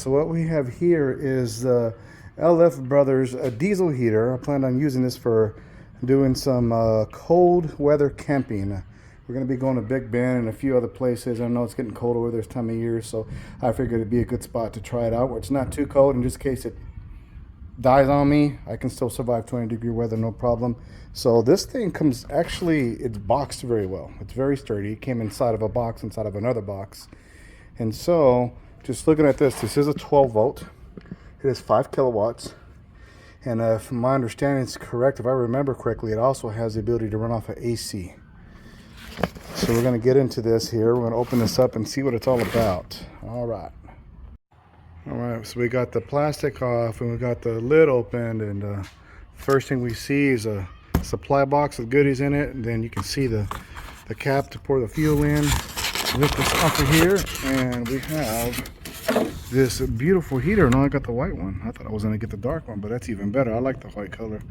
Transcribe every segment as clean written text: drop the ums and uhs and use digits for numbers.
so what we have here is the LF Brothers diesel heater. I plan on using this for doing some cold weather camping. We're going to be going to Big Bend and a few other places. I know it's getting cold over this time of year, so I figured it'd be a good spot to try it out where it's not too cold, and just in case it dies on me, I can still survive 20-degree weather, no problem. So this thing comes, actually, it's boxed very well. It's very sturdy. It came inside of a box, inside of another box. And so, just looking at this is a 12 volt. It is 5 kilowatts. And if my understanding is correct, if I remember correctly, it also has the ability to run off of AC. So we're going to get into this here. We're going to open this up and see what it's all about. All right. All right, so we got the plastic off and we got the lid opened, and first thing we see is a supply box with goodies in it, and then you can see the cap to pour the fuel in. Lift this off of here, and we have this beautiful heater, and I got the white one. I thought I was going to get the dark one, but that's even better. I like the white color.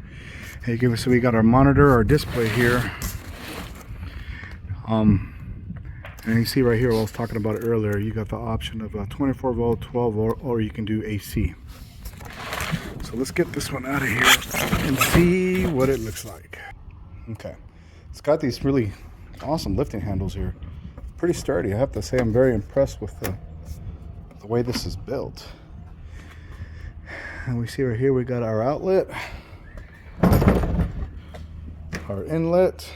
Hey, so we got our monitor, our display here. And you see right here, I was talking about it earlier, you got the option of a 24 volt, 12 volt, or you can do AC. So let's get this one out of here and see what it looks like. Okay, it's got these really awesome lifting handles here. Pretty sturdy, I have to say. I'm very impressed with the way this is built. And we see right here, we got our outlet, our inlet.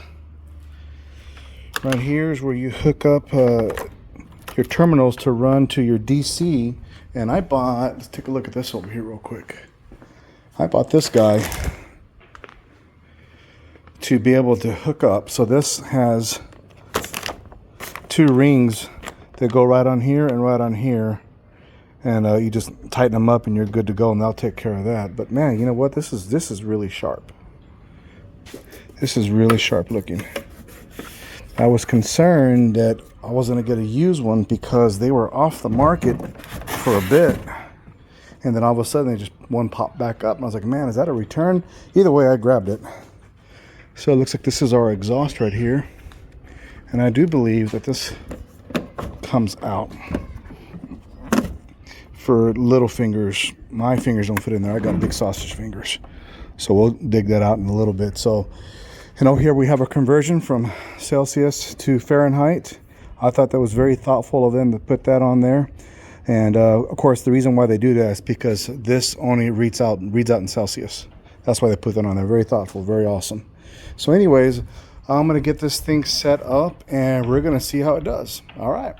Right here is where you hook up your terminals to run to your DC. And I bought, let's take a look at this over here real quick. I bought this guy to be able to hook up. So this has 2 rings that go right on here and right on here. And you just tighten them up and you're good to go, and they'll take care of that. But man, you know what? This is really sharp. This is really sharp looking. I was concerned that I wasn't going to get a used one because they were off the market for a bit. And then all of a sudden, one popped back up. And I was like, man, is that a return? Either way, I grabbed it. So it looks like this is our exhaust right here. And I do believe that this comes out for little fingers. My fingers don't fit in there. I got big sausage fingers. So we'll dig that out in a little bit. So, here we have a conversion from Celsius to Fahrenheit. I thought that was very thoughtful of them to put that on there. And of course, the reason why they do that is because this only reads out in Celsius. That's why they put that on there. Very thoughtful, very awesome. So anyways, I'm going to get this thing set up and we're going to see how it does. All right.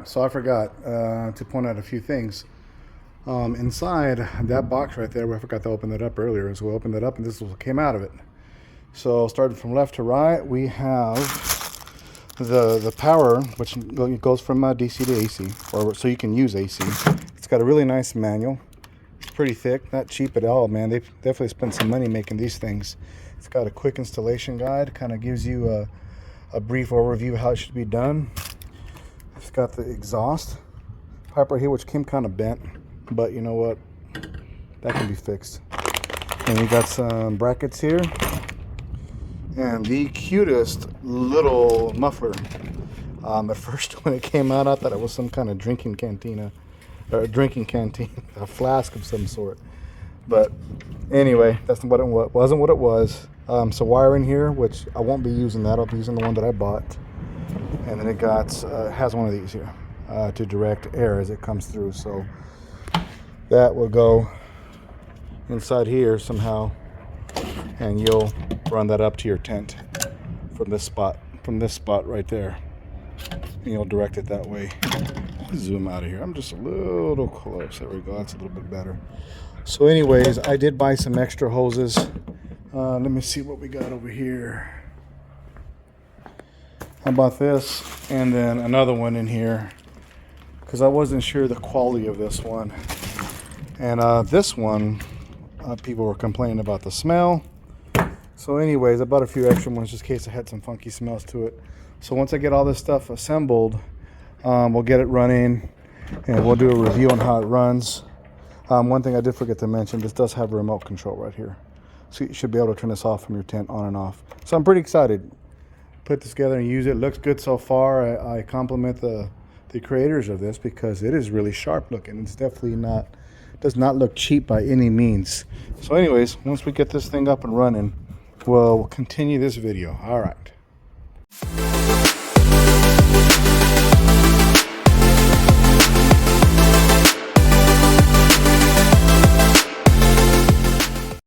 So I forgot to point out a few things. Inside that box right there, I forgot to open that up earlier, so we opened that up and this is what came out of it. So starting from left to right, we have the power, which goes from DC to AC, or so you can use AC. It's got a really nice manual. It's pretty thick, not cheap at all, man. They've definitely spent some money making these things. It's got a quick installation guide, kind of gives you a brief overview of how it should be done. It's got the exhaust pipe right here, which came kind of bent. But you know what, that can be fixed. And we got some brackets here and the cutest little muffler. At first when it came out, I thought it was some kind of drinking canteen, a flask of some sort. But anyway, that's what it wasn't what it was. So wire in here, which I won't be using that. I'll be using the one that I bought. And then it has one of these here to direct air as it comes through. So that will go inside here somehow, and you'll run that up to your tent from this spot right there, and you'll direct it that way. Let's zoom out of here. I'm just a little close. There we go. That's a little bit better. So anyways, I did buy some extra hoses. Let me see what we got over here. I bought this and then another one in here because I wasn't sure the quality of this one. And this one, people were complaining about the smell. So anyways, I bought a few extra ones just in case it had some funky smells to it. So once I get all this stuff assembled, we'll get it running and we'll do a review on how it runs. One thing I did forget to mention, this does have a remote control right here. So you should be able to turn this off from your tent on and off. So I'm pretty excited. Put this together and use it. Looks good so far. I compliment the the creators of this, because it is really sharp looking. It's definitely not, does not look cheap by any means. So anyways, once we get this thing up and running, we'll continue this video. All right.